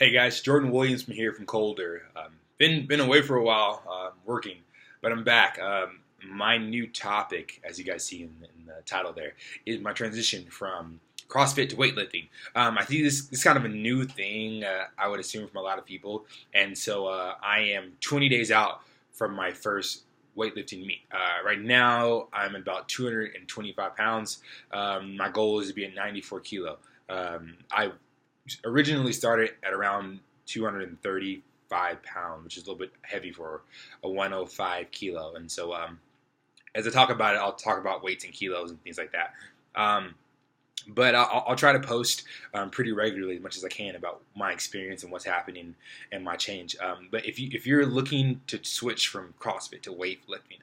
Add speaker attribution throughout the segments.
Speaker 1: Hey guys, Jordan Williams from here from C.O.L.D.E.R. Been away for a while, working, but I'm back. My new topic, as you guys see in the title there, is my transition from CrossFit to weightlifting. I think this is kind of a new thing, I would assume, from a lot of people, and so I am 20 days out from my first weightlifting meet. Right now, I'm about 225 pounds. My goal is to be at 94 kilo. I originally started at around 235 pounds, which is a little bit heavy for a 105 kilo. And so as I talk about it, I'll talk about weights and kilos and things like that. But I'll try to post pretty regularly, as much as I can, about my experience and what's happening and my change. But if you're looking to switch from CrossFit to weightlifting,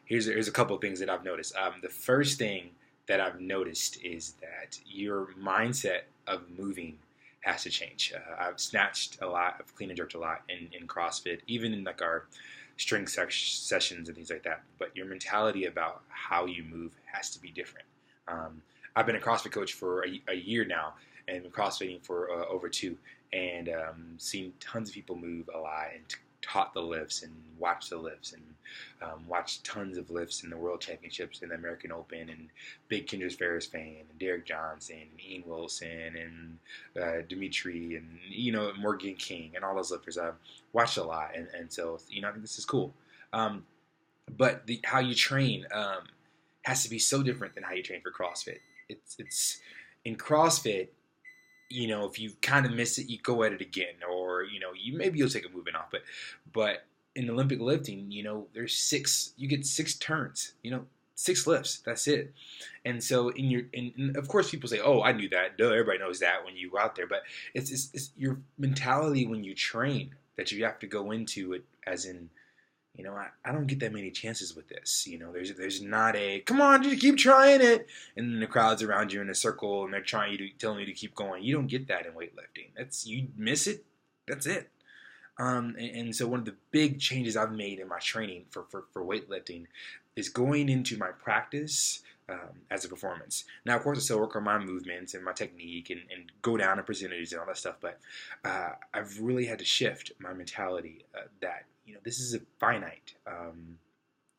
Speaker 1: here's a couple of things that I've noticed. The first thing that I've noticed is that your mindset of moving has to change. I've snatched a lot, I've clean and jerked a lot in CrossFit, even in like our strength sessions and things like that. But your mentality about how you move has to be different. I've been a CrossFit coach for a year now, and been CrossFitting for over two, and seen tons of people move a lot, and taught the lifts and watched the lifts, and watched tons of lifts in the World Championships and the American Open, and big Kendra Ferris fan, and Derek Johnson, and Ian Wilson, and Dimitri, and Morgan King, and all those lifters. I've watched a lot, and so I think this is cool. But how you train has to be so different than how you train for CrossFit. It's in CrossFit. If you kind of miss it, you go at it again, or you'll take a movement off. But in Olympic lifting, you get six turns, 6 lifts. That's it. And so and of course people say, oh, I knew that. Duh, everybody knows that when you go out there. But it's your mentality when you train that you have to go into it as in, I don't get that many chances with this. There's not a, come on, just keep trying it. And then the crowd's around you in a circle and they're telling you to keep going. You don't get that in weightlifting. You miss it, that's it. And so one of the big changes I've made in my training for weightlifting is going into my practice as a performance. Now, of course, I still work on my movements and my technique and go down in percentages and all that stuff, but I've really had to shift my mentality that this is a finite.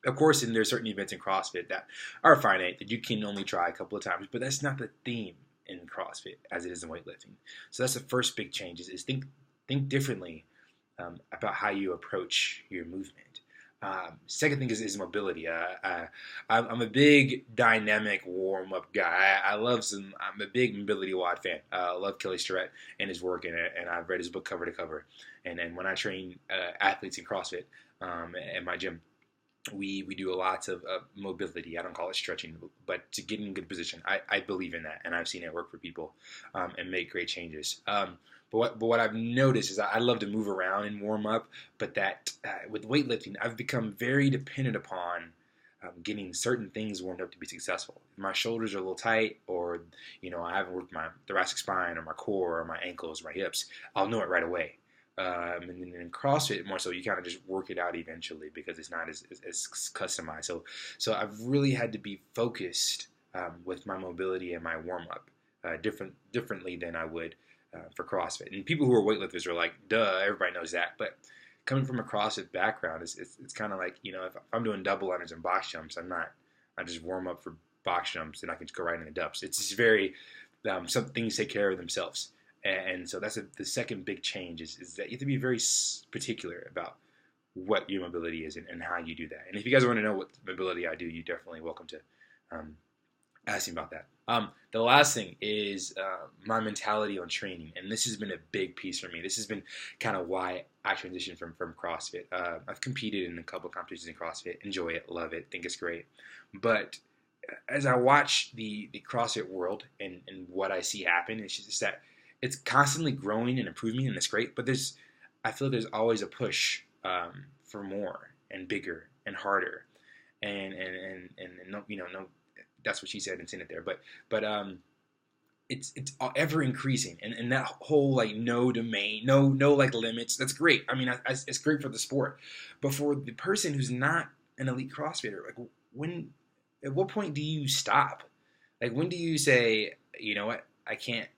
Speaker 1: Of course, and there's certain events in CrossFit that are finite that you can only try a couple of times, but that's not the theme in CrossFit as it is in weightlifting. So that's the first big change is think differently about how you approach your movement. Second thing is mobility. I'm a big dynamic warm-up guy. I'm a big mobility WOD fan. I love Kelly Starrett and his work in it, and I've read his book cover to cover. And then when I train athletes in CrossFit at my gym, we do a lot of mobility. I don't call it stretching, but to get in good position. I believe in that, and I've seen it work for people and make great changes. But what I've noticed is I love to move around and warm up, but that with weightlifting, I've become very dependent upon getting certain things warmed up to be successful. If my shoulders are a little tight, or I haven't worked my thoracic spine or my core or my ankles or my hips, I'll know it right away. And then in CrossFit, more so, you kind of just work it out eventually because it's not as customized. So I've really had to be focused with my mobility and my warm up differently than I would for CrossFit. And people who are weightlifters are like, duh, everybody knows that. But coming from a CrossFit background, it's kind of like, if I'm doing double unders and box jumps, I just warm up for box jumps and I can just go right into dubs. It's just very, some things take care of themselves. And so that's the second big change is that you have to be very particular about what your mobility is and how you do that. And if you guys want to know what mobility I do, you're definitely welcome to ask me about that. The last thing is my mentality on training, and this has been a big piece for me. This has been kind of why I transitioned from CrossFit. I've competed in a couple of competitions in CrossFit, enjoy it, love it, think it's great. But as I watch the CrossFit world and what I see happen, it's just that it's constantly growing and improving, and it's great. But I feel there's always a push for more and bigger and harder, and no, that's what she said and sent it there. But it's ever increasing, and that whole like no domain, no like limits. That's great. I mean, it's great for the sport, but for the person who's not an elite CrossFitter, like at what point do you stop? Like when do you say, you know what, I can't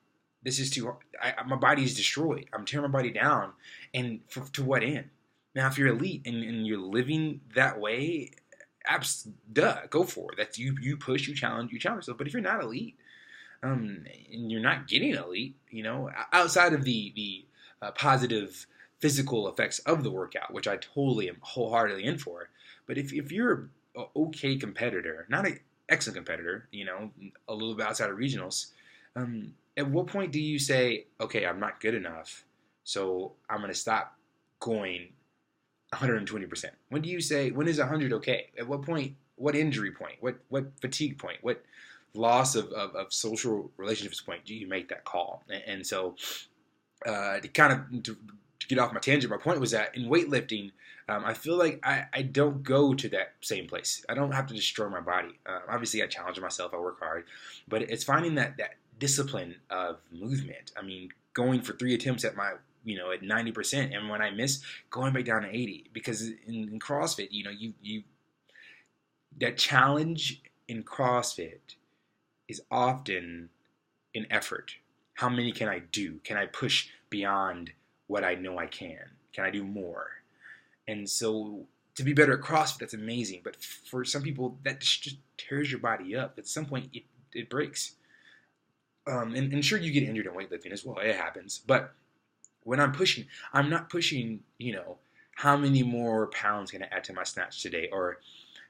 Speaker 1: this is too hard. My body is destroyed. I'm tearing my body down. And to what end? Now, if you're elite and you're living that way, go for it. That's you push, you challenge yourself. But if you're not elite, and you're not getting elite, outside of the positive physical effects of the workout, which I totally am wholeheartedly in for. But if you're an okay competitor, not an excellent competitor, a little bit outside of regionals, at what point do you say, okay, I'm not good enough, so I'm going to stop going 120%? When do you say, when is 100 okay? At what point, what injury point, what fatigue point, what loss of social relationships point do you make that call? And so to get off my tangent, my point was that in weightlifting, I feel like I don't go to that same place. I don't have to destroy my body. Obviously, I challenge myself. I work hard. But it's finding that discipline of movement. I mean, going for 3 attempts at my at 90%, and when I miss, going back down to 80. Because in CrossFit, you that challenge in CrossFit is often an effort. How many can I do? Can I push beyond what I know I can? Can I do more? And so to be better at CrossFit, that's amazing. But for some people, that just tears your body up. At some point, it breaks. And sure, you get injured in weightlifting as well. It happens. But when I'm pushing, I'm not pushing, how many more pounds can I add to my snatch today? Or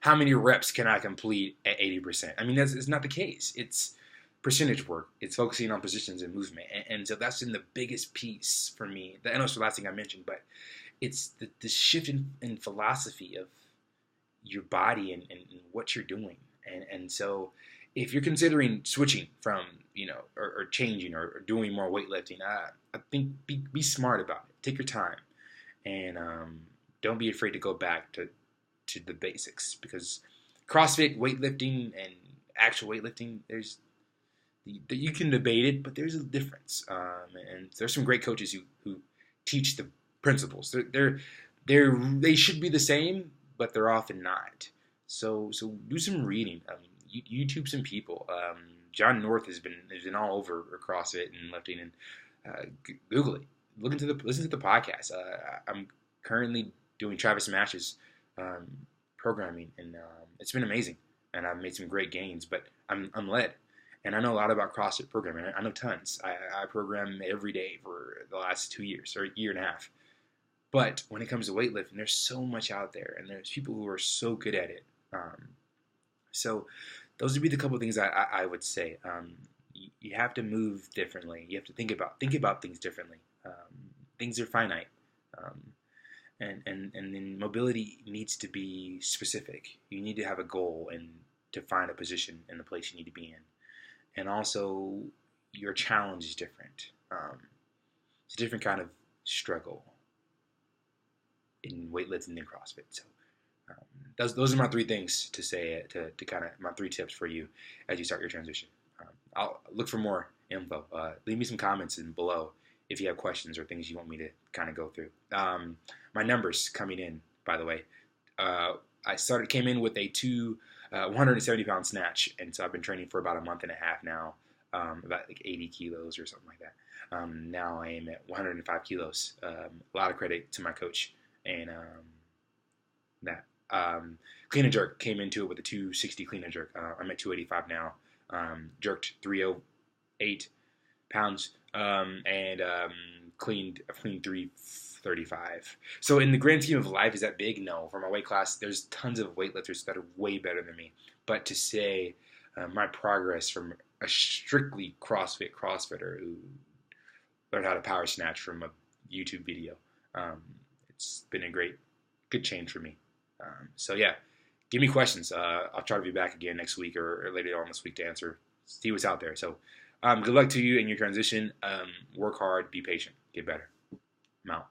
Speaker 1: how many reps can I complete at 80%? I mean, it's not the case. It's percentage work. It's focusing on positions and movement. And so that's been the biggest piece for me. I know it's the last thing I mentioned, but it's the shift in philosophy of your body and what you're doing. And so if you're considering switching from, or changing or doing more weightlifting, I think be smart about it. Take your time. And don't be afraid to go back to the basics, because CrossFit, weightlifting, and actual weightlifting, you can debate it, but there's a difference. And there's some great coaches who teach the principles. They should be the same, but they're often not. So do some reading. YouTube some people. John North has been all over CrossFit and lifting, and Google it. Listen to the podcast. I'm currently doing Travis Mash's programming, and it's been amazing. And I've made some great gains, but I'm led. And I know a lot about CrossFit programming. I know tons. I program every day for the last 2 years, or a year and a half. But when it comes to weightlifting, there's so much out there, and there's people who are so good at it. So those would be the couple of things I would say. You have to move differently. You have to think about things differently. Things are finite. And then mobility needs to be specific. You need to have a goal and to find a position in the place you need to be in. And also, your challenge is different. It's a different kind of struggle in weightlifting than CrossFit. So those are my 3 things to say, to kind of my 3 tips for you as you start your transition. I'll look for more info. Leave me some comments below if you have questions or things you want me to kind of go through. My numbers coming in, by the way, I came in with a 170-pound snatch, and so I've been training for about a month and a half now, about like 80 kilos or something like that. Now I am at 105 kilos. A lot of credit to my coach, and that. Clean and jerk, came into it with a 260 clean and jerk. I'm at 285 now. Jerked 308 pounds, and cleaned 335. So in the grand scheme of life, is that big? No. For my weight class, there's tons of weightlifters that are way better than me. But to say my progress from a strictly CrossFitter who learned how to power snatch from a YouTube video, it's been a good change for me. So yeah, give me questions. I'll try to be back again next week or later on this week to see what's out there. So good luck to you in your transition. Work hard, be patient, get better. I'm out.